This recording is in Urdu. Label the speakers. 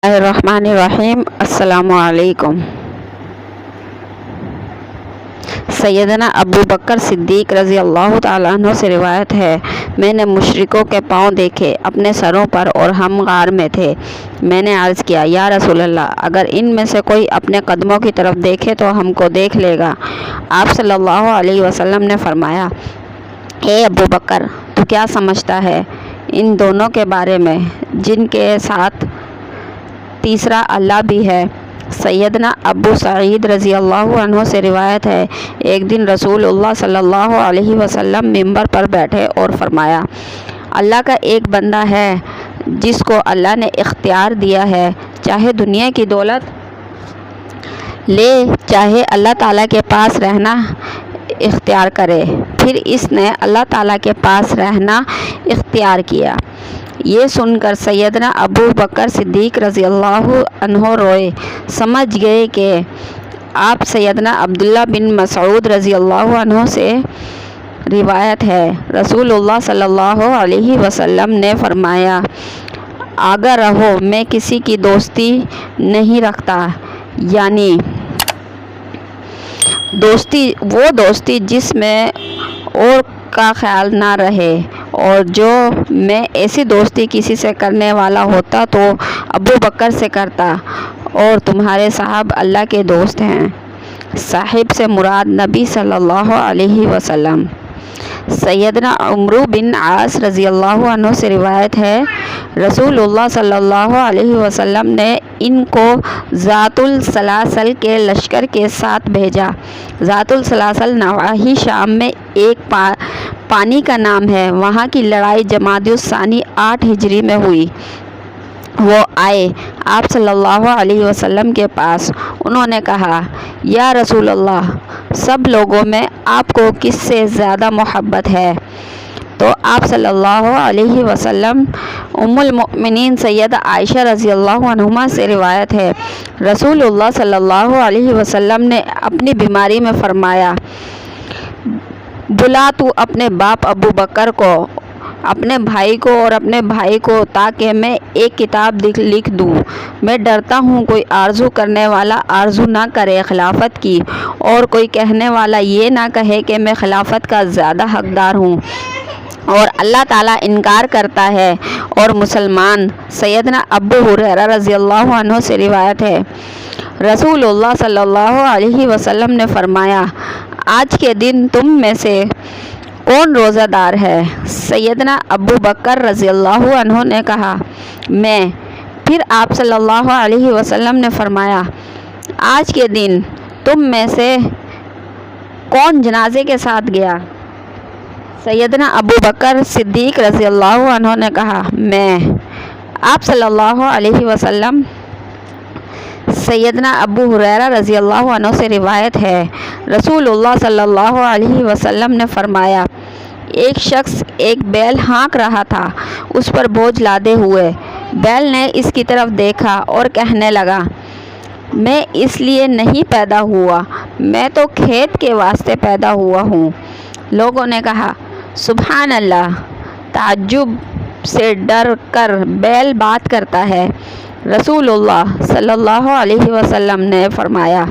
Speaker 1: الرحمن الرحیم۔ السلام علیکم۔ سیدنا ابو بکر صدیق رضی اللہ تعالیٰ عنہ سے روایت ہے، میں نے مشرکوں کے پاؤں دیکھے اپنے سروں پر اور ہم غار میں تھے۔ میں نے عرض کیا، یا رسول اللہ، اگر ان میں سے کوئی اپنے قدموں کی طرف دیکھے تو ہم کو دیکھ لے گا۔ آپ صلی اللہ علیہ وسلم نے فرمایا، اے ابو بکر، تو کیا سمجھتا ہے ان دونوں کے بارے میں جن کے ساتھ تیسرا اللہ بھی ہے؟ سیدنا ابو سعید رضی اللہ عنہ سے روایت ہے، ایک دن رسول اللہ صلی اللہ علیہ وسلم ممبر پر بیٹھے اور فرمایا، اللہ کا ایک بندہ ہے جس کو اللہ نے اختیار دیا ہے، چاہے دنیا کی دولت لے، چاہے اللہ تعالیٰ کے پاس رہنا اختیار کرے۔ پھر اس نے اللہ تعالیٰ کے پاس رہنا اختیار کیا۔ یہ سن کر سیدنا ابو بکر صدیق رضی اللہ عنہ روئے۔ سمجھ گئے کہ آپ سیدنا عبداللہ بن مسعود رضی اللہ عنہ سے روایت ہے، رسول اللہ صلی اللہ علیہ وسلم نے فرمایا، آگاہ رہو، میں کسی کی دوستی نہیں رکھتا، یعنی وہ دوستی جس میں اور کا خیال نہ رہے، اور جو میں ایسی دوستی کسی سے کرنے والا ہوتا تو ابو بکر سے کرتا، اور تمہارے صاحب اللہ کے دوست ہیں۔ صاحب سے مراد نبی صلی اللہ علیہ وسلم۔ سیدنا عمرو بن عاص رضی اللہ عنہ سے روایت ہے، رسول اللہ صلی اللہ علیہ وسلم نے ان کو ذات السلاسل کے لشکر کے ساتھ بھیجا۔ ذات السلاسل نواحی شام میں ایک پانی کا نام ہے، وہاں کی لڑائی جمادی الثانی 8 ہجری میں ہوئی۔ وہ آئے آپ صلی اللہ علیہ وسلم کے پاس، انہوں نے کہا، یا رسول اللہ، سب لوگوں میں آپ کو کس سے زیادہ محبت ہے؟ تو آپ صلی اللہ علیہ وسلم، ام المؤمنین سیدہ عائشہ رضی اللہ عنہما سے روایت ہے، رسول اللہ صلی اللہ علیہ وسلم نے اپنی بیماری میں فرمایا، بلا تو اپنے باپ ابو بکر کو، اپنے بھائی کو اور اپنے بھائی کو، تاکہ میں ایک کتاب لکھ دوں۔ میں ڈرتا ہوں کوئی آرزو کرنے والا آرزو نہ کرے خلافت کی، اور کوئی کہنے والا یہ نہ کہے کہ میں خلافت کا زیادہ حقدار ہوں، اور اللہ تعالیٰ انکار کرتا ہے اور مسلمان۔ سیدنا ابو ہریرہ رضی اللہ عنہ سے روایت ہے، رسول اللہ صلی اللہ علیہ وسلم نے فرمایا، آج کے دن تم میں سے کون روزہ دار ہے؟ سیدنا ابو بکر رضی اللہ عنہ نے کہا، میں۔ پھر آپ صلی اللہ علیہ وسلم نے فرمایا، آج کے دن تم میں سے کون جنازے کے ساتھ گیا؟ سیدنا ابو بکر صدیق رضی اللہ عنہ نے کہا، میں۔ آپ صلی اللہ علیہ وسلم۔ سیدنا ابو ہریرہ رضی اللہ عنہ سے روایت ہے، رسول اللہ صلی اللہ علیہ وسلم نے فرمایا، ایک شخص ایک بیل ہانک رہا تھا، اس پر بوجھ لادے ہوئے۔ بیل نے اس کی طرف دیکھا اور کہنے لگا، میں اس لیے نہیں پیدا ہوا، میں تو کھیت کے واسطے پیدا ہوا ہوں۔ لوگوں نے کہا، سبحان اللہ، تعجب سے ڈر کر بیل بات کرتا ہے۔ رسول اللہ صلی اللہ علیہ وسلم نے فرمایا،